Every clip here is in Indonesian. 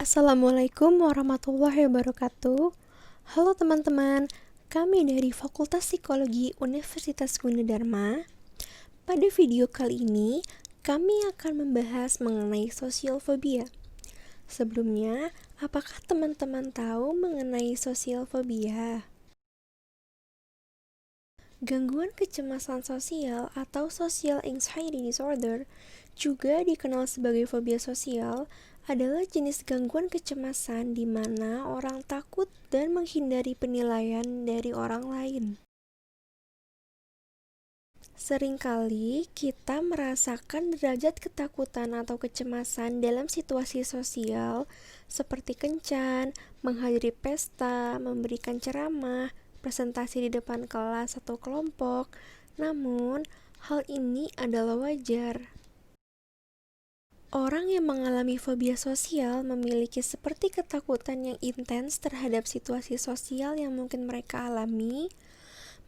Assalamualaikum warahmatullahi wabarakatuh. Halo teman-teman, kami dari Fakultas Psikologi Universitas Gunadarma. Pada video kali ini, kami akan membahas mengenai sosial fobia. Sebelumnya, apakah teman-teman tahu mengenai sosial fobia? Gangguan kecemasan sosial atau social anxiety disorder, juga dikenal sebagai fobia sosial, adalah jenis gangguan kecemasan di mana orang takut dan menghindari penilaian dari orang lain. Seringkali kita merasakan derajat ketakutan atau kecemasan dalam situasi sosial seperti kencan, menghadiri pesta, memberikan ceramah, presentasi di depan kelas atau kelompok. Namun, hal ini adalah wajar. Orang yang mengalami fobia sosial memiliki seperti ketakutan yang intens terhadap situasi sosial yang mungkin mereka alami,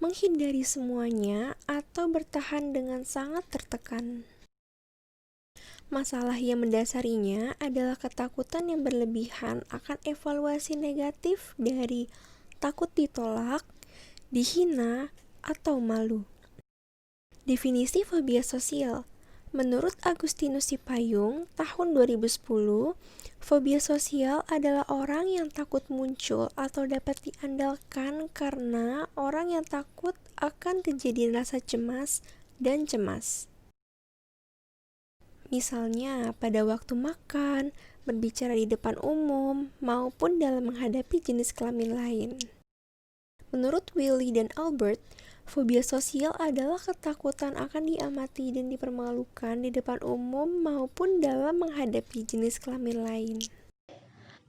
menghindari semuanya, atau bertahan dengan sangat tertekan. Masalah yang mendasarinya adalah ketakutan yang berlebihan akan evaluasi negatif dari takut ditolak, dihina, atau malu. Definisi fobia sosial. Menurut Agustinus Sipayung, tahun 2010, fobia sosial adalah orang yang takut muncul atau dapat diandalkan karena orang yang takut akan kejadian rasa cemas dan cemas. Misalnya pada waktu makan, berbicara di depan umum, maupun dalam menghadapi jenis kelamin lain. Menurut Willy dan Albert, fobia sosial adalah ketakutan akan diamati dan dipermalukan di depan umum maupun dalam menghadapi jenis kelamin lain.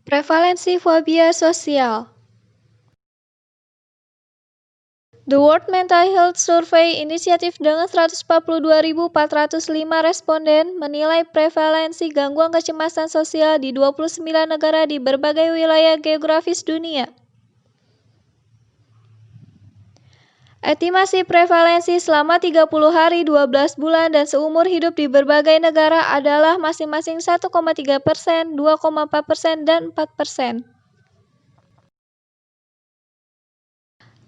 Prevalensi fobia sosial. The World Mental Health Survey Initiative dengan 142.405 responden menilai prevalensi gangguan kecemasan sosial di 29 negara di berbagai wilayah geografis dunia. Estimasi prevalensi selama 30 hari, 12 bulan, dan seumur hidup di berbagai negara adalah masing-masing 1,3%, 2,4%, dan 4%.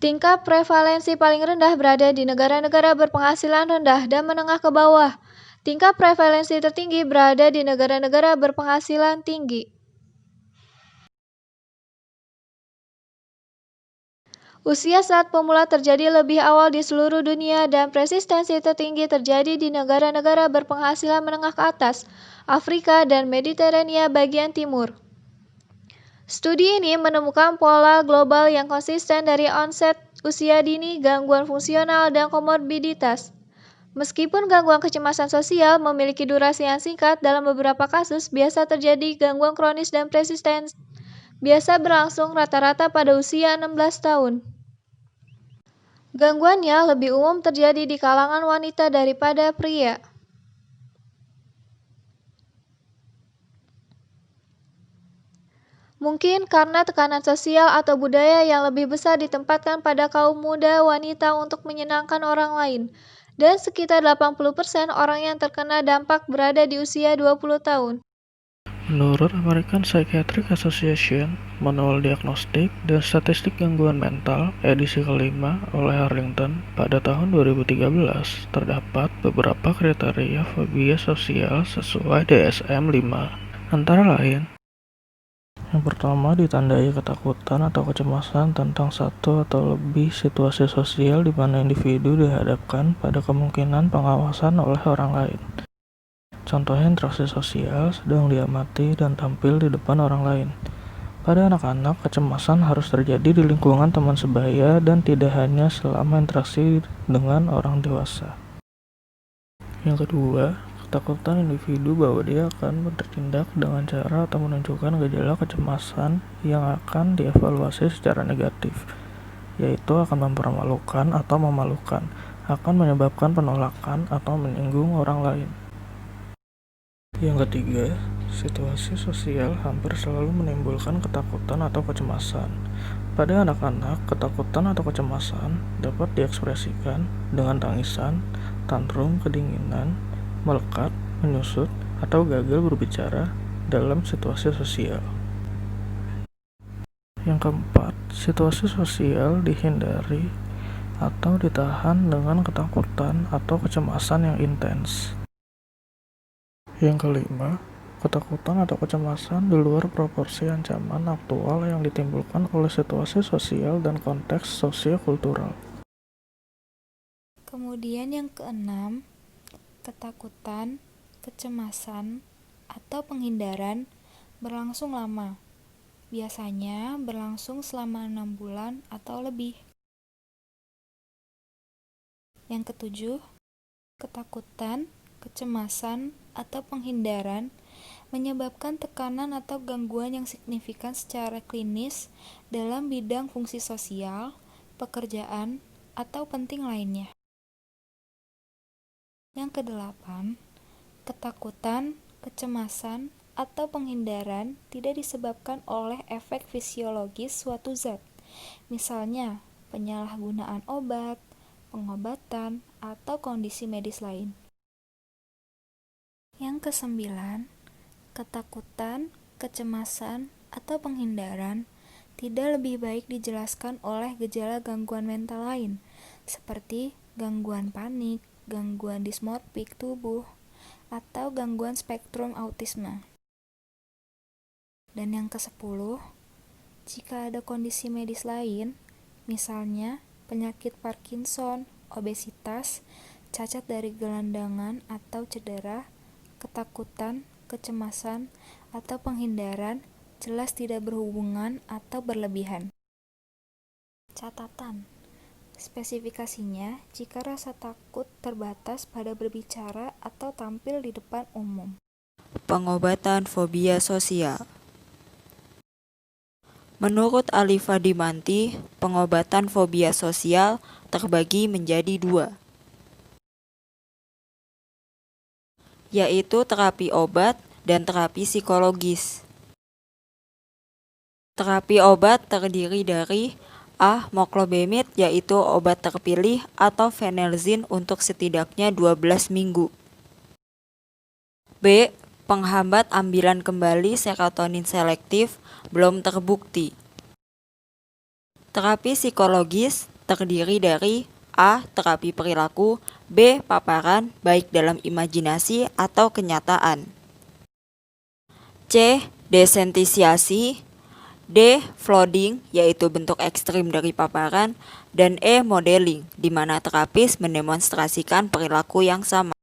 Tingkat prevalensi paling rendah berada di negara-negara berpenghasilan rendah dan menengah ke bawah. Tingkat prevalensi tertinggi berada di negara-negara berpenghasilan tinggi. Usia saat pemula terjadi lebih awal di seluruh dunia dan persistensi tertinggi terjadi di negara-negara berpenghasilan menengah ke atas, Afrika dan Mediterania bagian timur. Studi ini menemukan pola global yang konsisten dari onset, usia dini, gangguan fungsional, dan komorbiditas. Meskipun gangguan kecemasan sosial memiliki durasi yang singkat, dalam beberapa kasus biasa terjadi gangguan kronis dan persisten. Biasa berlangsung rata-rata pada usia 16 tahun. Gangguannya lebih umum terjadi di kalangan wanita daripada pria. Mungkin karena tekanan sosial atau budaya yang lebih besar ditempatkan pada kaum muda wanita untuk menyenangkan orang lain, dan sekitar 80% orang yang terkena dampak berada di usia 20 tahun. Menurut American Psychiatric Association, Manual Diagnostik dan Statistik Gangguan Mental edisi kelima oleh Harrington pada tahun 2013, terdapat beberapa kriteria fobia sosial sesuai DSM-5. Antara lain, yang pertama ditandai ketakutan atau kecemasan tentang satu atau lebih situasi sosial di mana individu dihadapkan pada kemungkinan pengawasan oleh orang lain. Contohnya interaksi sosial sedang diamati dan tampil di depan orang lain. Pada anak-anak, kecemasan harus terjadi di lingkungan teman sebaya dan tidak hanya selama interaksi dengan orang dewasa. Yang kedua, ketakutan individu bahwa dia akan bertindak dengan cara atau menunjukkan gejala kecemasan yang akan dievaluasi secara negatif, yaitu akan mempermalukan atau memalukan, akan menyebabkan penolakan atau menyinggung orang lain. Yang ketiga, situasi sosial hampir selalu menimbulkan ketakutan atau kecemasan. Pada anak-anak, ketakutan atau kecemasan dapat diekspresikan dengan tangisan, tantrum, kedinginan, melekat, menyusut, atau gagal berbicara dalam situasi sosial. Yang keempat, situasi sosial dihindari atau ditahan dengan ketakutan atau kecemasan yang intens. Yang kelima, ketakutan atau kecemasan di luar proporsi ancaman aktual yang ditimbulkan oleh situasi sosial dan konteks sosiokultural. Kemudian yang keenam, ketakutan, kecemasan, atau penghindaran berlangsung lama. Biasanya berlangsung selama 6 bulan atau lebih. Yang ketujuh, ketakutan, kecemasan, atau penghindaran menyebabkan tekanan atau gangguan yang signifikan secara klinis dalam bidang fungsi sosial, pekerjaan, atau penting lainnya. Yang kedelapan, ketakutan, kecemasan, atau penghindaran tidak disebabkan oleh efek fisiologis suatu zat, misalnya penyalahgunaan obat, pengobatan, atau kondisi medis lain. Yang kesembilan, ketakutan, kecemasan, atau penghindaran tidak lebih baik dijelaskan oleh gejala gangguan mental lain, seperti gangguan panik, gangguan dismorfik tubuh, atau gangguan spektrum autisme. Dan yang ke-10, jika ada kondisi medis lain, misalnya penyakit Parkinson, obesitas, cacat dari gelandangan atau cedera, ketakutan, kecemasan, atau penghindaran jelas tidak berhubungan atau berlebihan. Catatan: spesifikasinya jika rasa takut terbatas pada berbicara atau tampil di depan umum. Pengobatan fobia sosial. Menurut Alifa Dimanti, pengobatan fobia sosial terbagi menjadi 2, yaitu terapi obat dan terapi psikologis. Terapi obat terdiri dari A. Moclobemid, yaitu obat terpilih atau Phenelzin untuk setidaknya 12 minggu. B. Penghambat ambilan kembali serotonin selektif belum terbukti. Terapi psikologis terdiri dari A. Terapi perilaku, B. Paparan baik dalam imajinasi atau kenyataan, C. Desensitisiasi, D. Flooding yaitu bentuk ekstrim dari paparan, dan E. Modeling di mana terapis mendemonstrasikan perilaku yang sama.